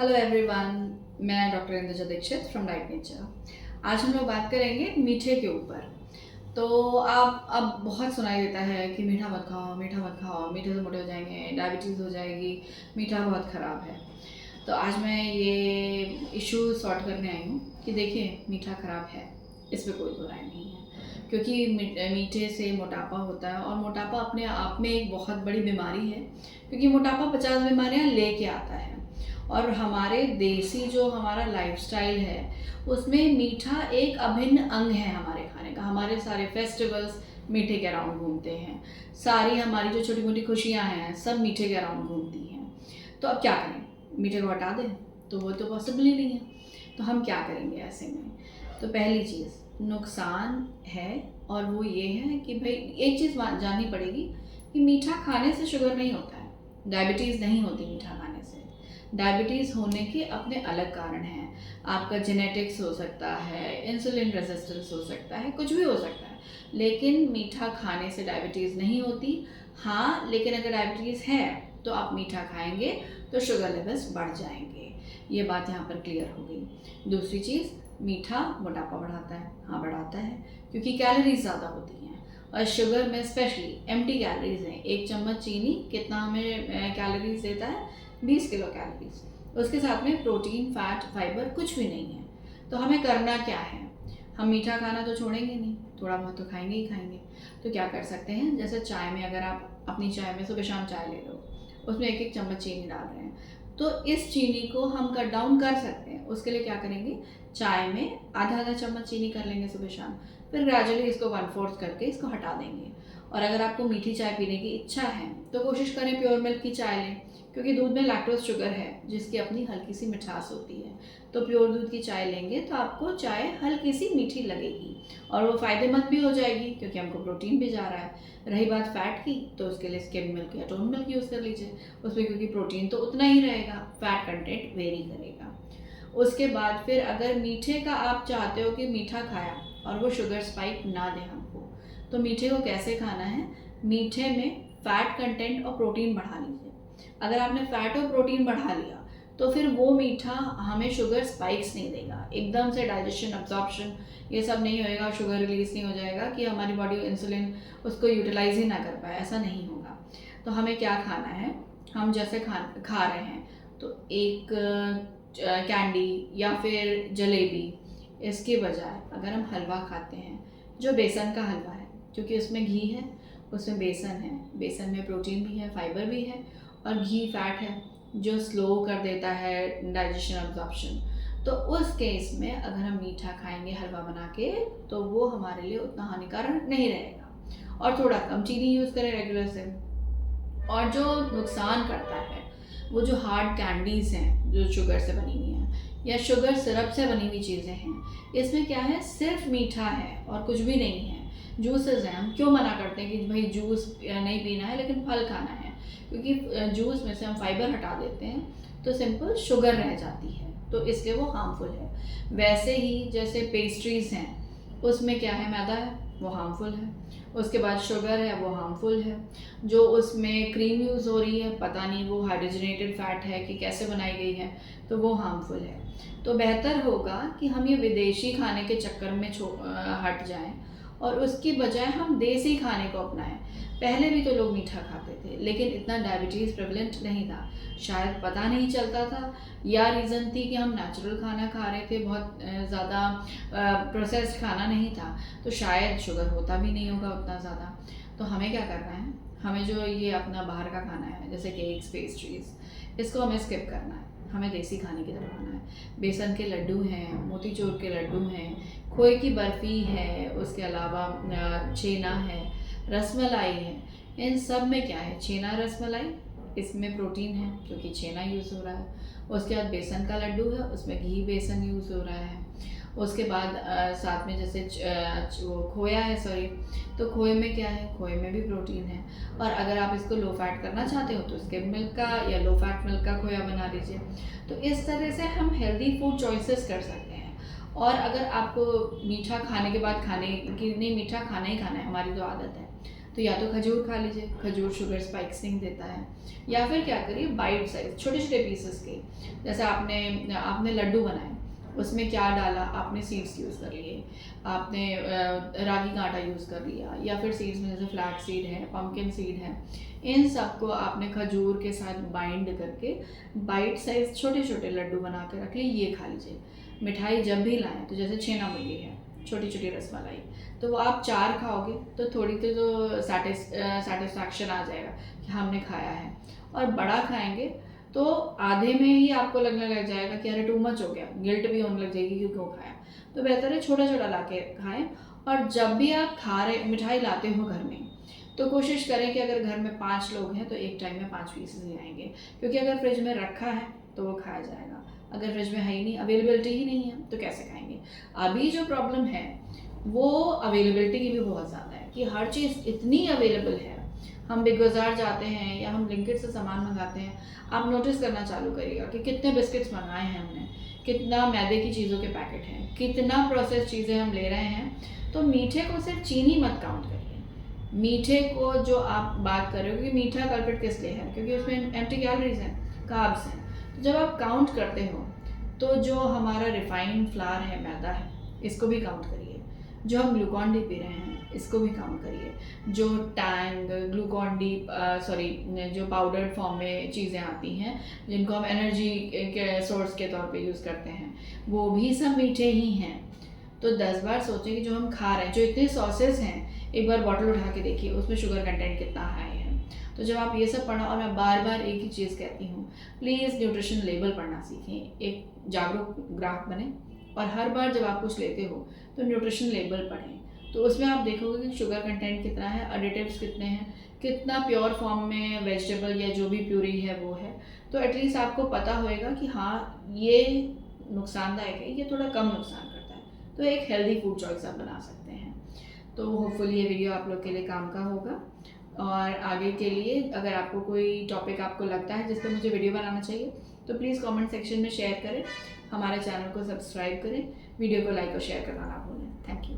Hello everyone, मैं doctor Indraja Dixit from Diet Nature. आज हम लोग बात करेंगे मीठे के ऊपर। तो आप अब बहुत सुनाई देता है कि मीठा मत खाओ, मीठा मत खाओ, मीठे से मोटे हो जाएंगे, डायबिटीज़ हो जाएगी, मीठा बहुत ख़राब है। तो आज मैं ये इशू सॉर्ट करने आई हूँ कि देखिए, मीठा ख़राब है, इस पर कोई दो राय नहीं है। क्योंकि मीठे से मोटापा होता है और मोटापा अपने आप में एक बहुत बड़ी बीमारी है, क्योंकि मोटापा 50 बीमारियाँ लेके आता है। और हमारे देसी जो हमारा लाइफस्टाइल है, उसमें मीठा एक अभिन्न अंग है हमारे खाने का। हमारे सारे फेस्टिवल्स मीठे के अराउंड घूमते हैं, सारी हमारी जो छोटी मोटी खुशियाँ हैं सब मीठे के अराउंड घूमती हैं। तो अब क्या करें, मीठे को हटा दें? तो वो तो पॉसिबल ही नहीं है। तो हम क्या करेंगे ऐसे में? तो पहली चीज़ नुकसान है, और वो ये है कि भाई एक चीज़ जाननी पड़ेगी कि मीठा खाने से शुगर नहीं होता है, डायबिटीज़ नहीं होती मीठा खाने से। डायबिटीज़ होने के अपने अलग कारण हैं। आपका जेनेटिक्स हो सकता है, इंसुलिन रेजिस्टेंस हो सकता है, कुछ भी हो सकता है, लेकिन मीठा खाने से डायबिटीज़ नहीं होती। हाँ, लेकिन अगर डायबिटीज़ है तो आप मीठा खाएंगे तो शुगर लेवल्स बढ़ जाएंगे। ये बात यहाँ पर क्लियर हो गई। दूसरी चीज़, मीठा मोटापा बढ़ाता है। हाँ, बढ़ाता है, क्योंकि कैलोरीज ज़्यादा होती हैं, और शुगर में स्पेशली एम्प्टी कैलोरीज हैं। एक चम्मच चीनी कितना हमें कैलोरीज देता है? 20 किलो कैलोरीज। उसके साथ में प्रोटीन, फैट, फाइबर कुछ भी नहीं है। तो हमें करना क्या है? हम मीठा खाना तो छोड़ेंगे नहीं, थोड़ा बहुत तो खाएंगे ही खाएंगे। तो क्या कर सकते हैं, जैसे चाय में, अगर आप अपनी चाय में सुबह शाम चाय ले लो, उसमें एक एक चम्मच चीनी डाल रहे हैं, तो इस चीनी को हम कट डाउन कर सकते हैं। उसके लिए क्या करेंगे, चाय में आधा आधा चम्मच चीनी कर लेंगे सुबह शाम, फिर ग्रेजुअली इसको 1/4 करके इसको हटा देंगे। और अगर आपको मीठी चाय पीने की इच्छा है तो कोशिश करें प्योर मिल्क की चाय लें, क्योंकि दूध में लैक्टोज शुगर है जिसकी अपनी हल्की सी मिठास होती है। तो प्योर दूध की चाय लेंगे तो आपको चाय हल्की सी मीठी लगेगी, और वो फ़ायदेमंद भी हो जाएगी क्योंकि हमको प्रोटीन भी जा रहा है। रही बात फ़ैट की, तो उसके लिए स्किम मिल्क या टोन मिल्क यूज़ कर लीजिए। उसमें क्योंकि प्रोटीन तो उतना ही रहेगा, फ़ैट कंटेंट वेरी करेगा। उसके बाद फिर अगर मीठे का आप चाहते हो कि मीठा खाया और वो शुगर स्पाइक ना दे हमको, तो मीठे को कैसे खाना है? मीठे में फ़ैट कंटेंट और प्रोटीन बढ़ा लीजिए। अगर आपने फ़ैट और प्रोटीन बढ़ा लिया तो फिर वो मीठा हमें शुगर स्पाइक्स नहीं देगा। एकदम से डाइजेशन, अब्जॉर्प्शन ये सब नहीं होएगा, शुगर रिलीज़ नहीं हो जाएगा कि हमारी बॉडी इंसुलिन उसको यूटिलाइज ही ना कर पाए, ऐसा नहीं होगा। तो हमें क्या खाना है, हम जैसे खा रहे हैं, तो एक कैंडी या फिर जलेबी, इसके बजाय अगर हम हलवा खाते हैं, जो बेसन का हलवा है, क्योंकि उसमें घी है, उसमें बेसन है, बेसन में प्रोटीन भी है, फाइबर भी है, और घी फैट है जो स्लो कर देता है डाइजेशन, अब्जॉर्प्शन। तो उस केस में अगर हम मीठा खाएंगे हलवा बना के, तो वो हमारे लिए उतना हानिकारक नहीं रहेगा। और थोड़ा कम चीनी यूज़ करें रेगुलर से। और जो नुकसान करता है, वो जो हार्ड कैंडीज़ हैं जो शुगर से बनी हुई हैं या शुगर सिरप से बनी हुई चीज़ें हैं, इसमें क्या है, सिर्फ मीठा है और कुछ भी नहीं है। जूसेस हैं, हम क्यों मना करते हैं कि भाई जूस नहीं पीना है लेकिन फल खाना है? क्योंकि जूस में से हम फाइबर हटा देते हैं तो सिंपल शुगर रह जाती है, तो इसलिए वो हार्मफुल है। वैसे ही जैसे पेस्ट्रीज़ हैं, उसमें क्या है, मैदा है, वो हार्मफुल है। उसके बाद शुगर है, वो हार्मफुल है। जो उसमें क्रीम यूज़ हो रही है, पता नहीं वो हाइड्रोजनेटेड फैट है कि कैसे बनाई गई है, तो वो हार्मफुल है। तो बेहतर होगा कि हम ये विदेशी खाने के चक्कर में हट जाएं और उसकी बजाय हम देसी खाने को अपनाएं। पहले भी तो लोग मीठा खाते थे, लेकिन इतना डायबिटीज़ प्रेवलेंट नहीं था, शायद पता नहीं चलता था, या रीज़न थी कि हम नेचुरल खाना खा रहे थे, बहुत ज़्यादा प्रोसेस्ड खाना नहीं था, तो शायद शुगर होता भी नहीं होगा उतना ज़्यादा। तो हमें क्या करना है, हमें जो ये अपना बाहर का खाना है जैसे केक्स, पेस्ट्रीज़, इसको हमें स्किप करना है। हमें देसी खाने की तरफ आना है। बेसन के लड्डू हैं, मोतीचूर के लड्डू हैं, खोए की बर्फ़ी है, उसके अलावा छेना है, रसमलाई है। इन सब में क्या है, छेना, रसमलाई, इसमें प्रोटीन है क्योंकि छेना यूज़ हो रहा है। उसके बाद बेसन का लड्डू है, उसमें घी बेसन यूज़ हो रहा है। उसके बाद साथ में जैसे वो खोया है, सॉरी, तो खोए में क्या है, खोए में भी प्रोटीन है। और अगर आप इसको लो फैट करना चाहते हो तो स्किम मिल्क का या लो फैट मिल्क का खोया बना लीजिए। तो इस तरह से हम हेल्दी फूड चॉइसेस कर सकते हैं। और अगर आपको मीठा खाने के बाद खाने की नहीं, मीठा खाना ही खाना है, हमारी तो आदत है, तो या तो खजूर खा लीजिए, खजूर शुगर स्पाइक्स नहीं देता है। या फिर क्या करिए, बाइट साइज छोटे छोटे पीसेस के, जैसे आपने लड्डू बनाए, उसमें क्या डाला, आपने सीड्स यूज़ कर लिए, आपने रागी का आटा यूज़ कर लिया, या फिर सीड्स में जैसे फ्लैक्स सीड है, पम्पकिन सीड है, इन सबको आपने खजूर के साथ बाइंड करके बाइट साइज छोटे छोटे लड्डू बना के रख लिए, ये खा लीजिए। मिठाई जब भी लाएं, तो जैसे छेना मुरली है, छोटी छोटी रसमलाई, तो वो आप 4 खाओगे तो थोड़ी तो सेटिस्फैक्शन आ जाएगा कि हमने खाया है। और बड़ा खाएंगे तो आधे में ही आपको लगने लग जाएगा कि अरे टू मच हो गया, गिल्ट भी होने लग जाएगी कि क्यों खाया। तो बेहतर है छोटा छोटा ला के खाएँ। और जब भी आप मिठाई लाते हो घर में, तो कोशिश करें कि अगर घर में 5 लोग हैं तो एक टाइम में 5 पीसेस ही आएंगे, क्योंकि अगर फ्रिज में रखा है तो वो खाया जाएगा। अगर फ्रिज में है ही नहीं, अवेलेबिलिटी ही नहीं है, तो कैसे खाएंगे। अभी जो प्रॉब्लम है वो अवेलेबिलिटी की भी बहुत ज़्यादा है कि हर चीज़ इतनी अवेलेबल है। हम बिग बाज़ार जाते हैं या हम ब्लिंकिट से सामान मंगाते हैं, आप नोटिस करना चालू करिएगा कि कितने बिस्किट्स मंगाए हैं हमने, कितना मैदे की चीज़ों के पैकेट हैं, कितना प्रोसेस चीज़ें हम ले रहे हैं। तो मीठे को सिर्फ चीनी मत काउंट करिए। मीठे को जो आप बात कर रहे हो कि मीठा कल्प्रिट किस लिए है, क्योंकि उसमें एम्प्टी कैलोरीज हैं, कार्ब्स हैं। तो जब आप काउंट करते हो तो जो हमारा रिफाइंड फ्लावर है, मैदा है, इसको भी काउंट करिए। जो हम ग्लूकॉन डी पी रहे हैं, इसको भी काउंट करिए। जो टैंग, ग्लूकॉन डी जो पाउडर्ड फॉर्म में चीज़ें आती हैं, जिनको हम एनर्जी के सोर्स के तौर पे यूज़ करते हैं, वो भी सब मीठे ही हैं। तो 10 बार सोचें कि जो हम खा रहे हैं, जो इतने सॉसेस हैं, एक बार बॉटल उठा के देखिए उसमें शुगर कंटेंट कितना हाई है। तो जब आप ये सब पढ़ना, और मैं बार बार एक ही चीज़ कहती हूँ, प्लीज़ न्यूट्रिशन लेबल पढ़ना सीखें, एक जागरूक ग्राहक बने। और हर बार जब आप कुछ लेते हो तो न्यूट्रिशन लेबल पढ़ें, तो उसमें आप देखोगे कि शुगर कंटेंट कितना है, एडिटिव्स कितने हैं, कितना प्योर फॉर्म में वेजिटेबल या जो भी प्यूरी है वो है। तो एटलीस्ट आपको पता होएगा कि हाँ ये नुकसानदायक है, ये थोड़ा कम नुकसान करता है। तो एक हेल्दी फूड चॉइस आप बना सकते हैं। तो होपफुली ये वीडियो आप लोग के लिए काम का होगा। और आगे के लिए अगर आपको कोई टॉपिक आपको लगता है जिस पर मुझे वीडियो बनाना चाहिए, तो प्लीज़ कमेंट सेक्शन में शेयर करें, हमारे चैनल को सब्सक्राइब करें, वीडियो को लाइक और शेयर करना ना भूलें। Thank you.